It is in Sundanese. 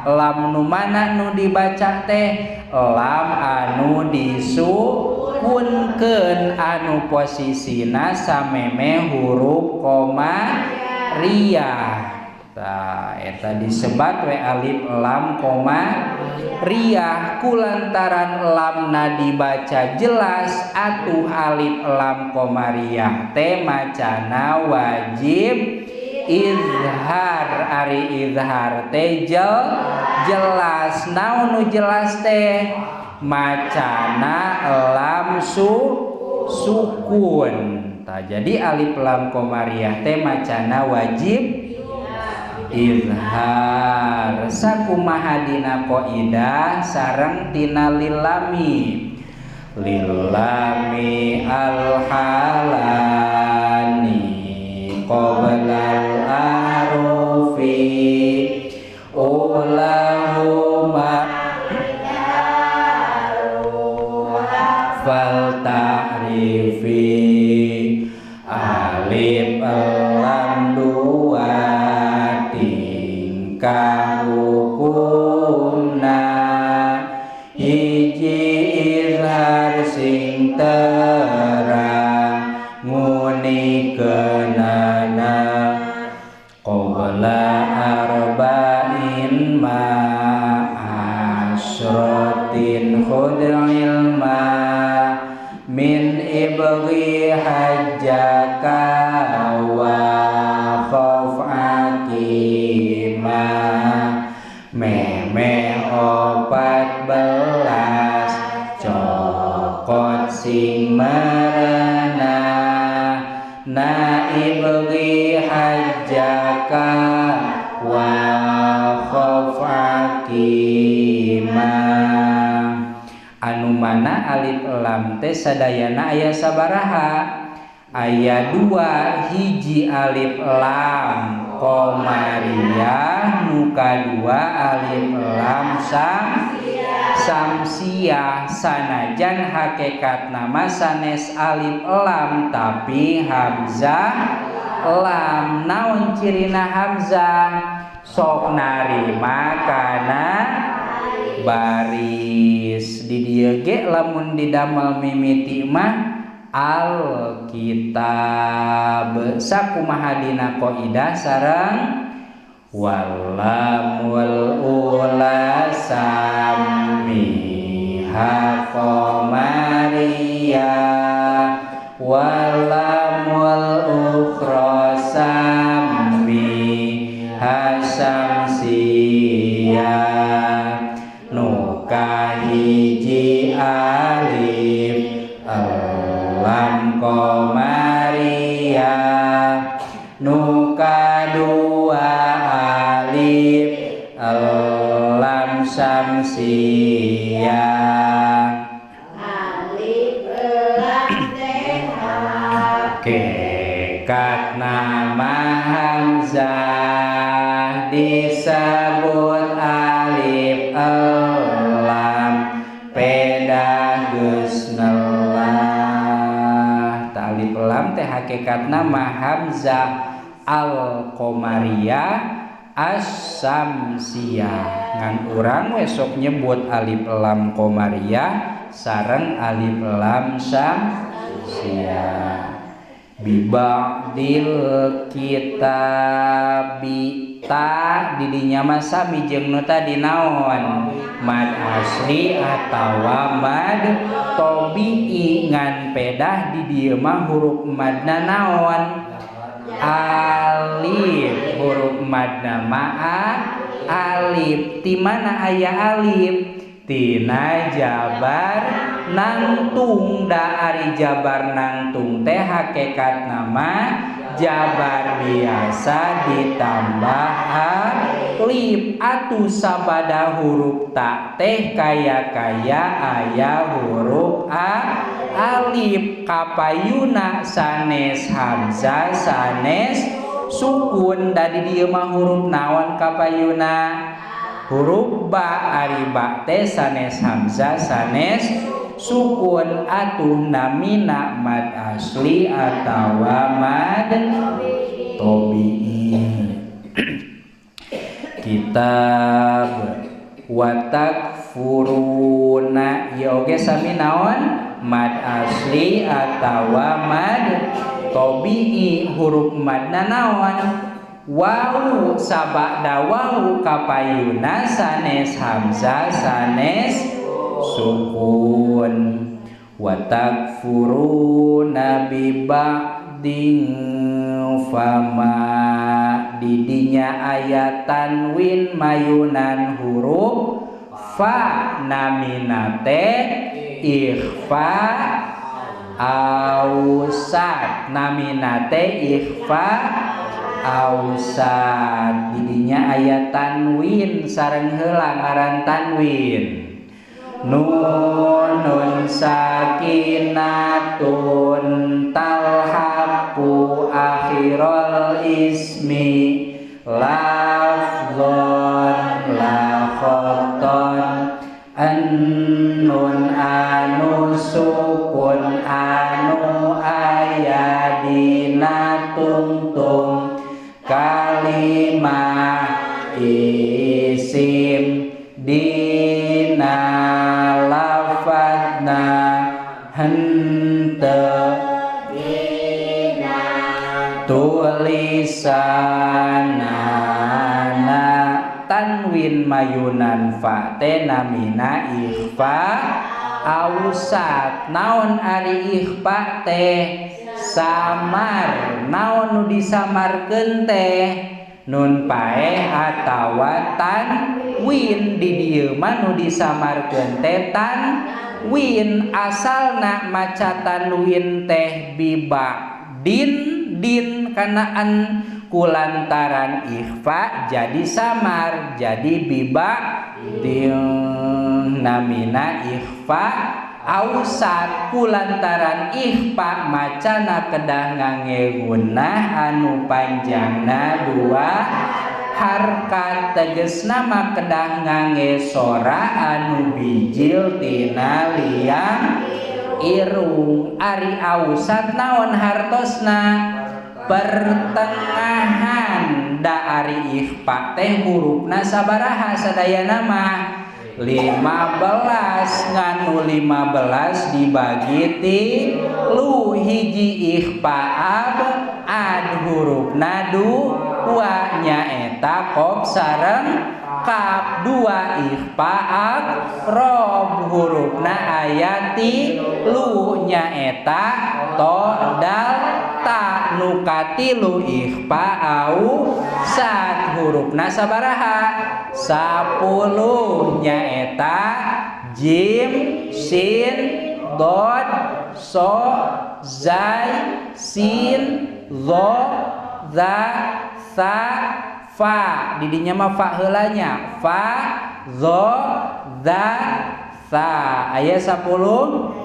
lam nu mana nu dibaca teh lam anu disukunkeun anu posisina sameme huruf komariah. Tah eta disebat we alif lam komariah kulantaran lamna dibaca jelas atuh alif lam komariah teh macana wajib izhar. Ari izhar teh jelas. Naon nu jelas teh macana lam sukun. Tah jadi alif lam komariah teh macana wajib izhar. Sakumaha dina qaidah sareng tina lilami al halani qoblal arufi ulahuma fal ta'rifi alif lam dua tingkah hukumna hiji izhar sing terang ngunikeunana qabla arba'in ma asrotin khud ilma min ibghi hajjaka wa khaf akima meme 14 cokot sing marana na ibghi hajjaka wa khaf akima. Anu mana alif lam teh sadayana aya sabaraha? Aya 2, hiji alif lam komariah nu kadua alif lam samsiah. Sanajan hakikat nama sanes alif lam tapi hamzah lam. Naon cirina hamzah? Sok narima kana baris. Di dieu ge lamun didamel mimiti mah Alkitab. Sakumaha dina qaidah sareng walamul ula samiha qamariyah walamul ukhra samiha syamsiyah. Nu kahiji alif lam komariah nu kadua alif lam syamsiyah. Alif lam kekat nama hamzah disebut alif lam pedah geus nelah. Alif lam teh hakikat nama hamzah al qamariyah as-samsiyah. Ngan urang we sok nyebut alif lam qamariyah sareng alif lam syamsiyah. Biba'dil kitabi ta didinya mah sami jeung nu tadi naon mad asli atawa mad tabi'i. Ngan pedah di dieu mah huruf madna naon alif. Huruf madna mah alif. Ti mana aya alif? Tina jabar nangtung. Da ari jabar nangtung teh hakikat nama jabar biasa ditambah alif. Atuh sabada huruf ta teh kaya-kaya aya huruf alif. Kapayuna sanes hamzah sanes sukun. Dari dieu mah huruf naon kapayuna? Huruf ba. Ari ba teh sanes hamzah sanes sukun. Atuh namina mad asli atawa mad tabi'i. kitab wa takfuruna ieu oge sami naon mad asli atawa mad tabi'i huruf madna naon wawu sabada wawu kapayuna sanes hamzah sanes sukun wa takfuruna bi ba'din fama didinya ayat tanwin mayunan huruf fa naminate ikhfa ausat naminate ikhfa ausat didinya ayat tanwin sareng heula ngaran tanwin nun sakinatun talhaqu akhirul ismi lafdhon la khatton annun anu sukun anu ayadina tungtung kalimah isim dina lafadna hente dina tulisanana tanwin mayunan fa te namina ikhfa ausat naon ari ikhfa teh samar naon nu disamarkeun teh nun paeh atawa tanwin di dieu mah nu disamarkeun teh tanwin asalna maca tanwin teh biba din kanaan kulantaran ikhfa jadi samar jadi biba din namina ikhfa ausat kulantaran ikhfa macana kedah ngangge gunah anu panjangna dua harkat tegesna mah kedah ngangge sora anu bijil tina liang irung ari ausat naon hartosna pertengahan da ari ikhfa teh hurufna sabaraha sadayana mah 15 nganu 15 dibagi ti lu hiji ikhfa ad hurufna dua nyaeta qaf sareng kaf dua ikhfa rob hurufna ayati lu nyaeta to dal ta nu katilu ikhfa au sat hurufna sabaraha 10 nyaeta jim sin dod so zai sin dho za sa fa didinya mah fa heulanya fa dho za sa aya 10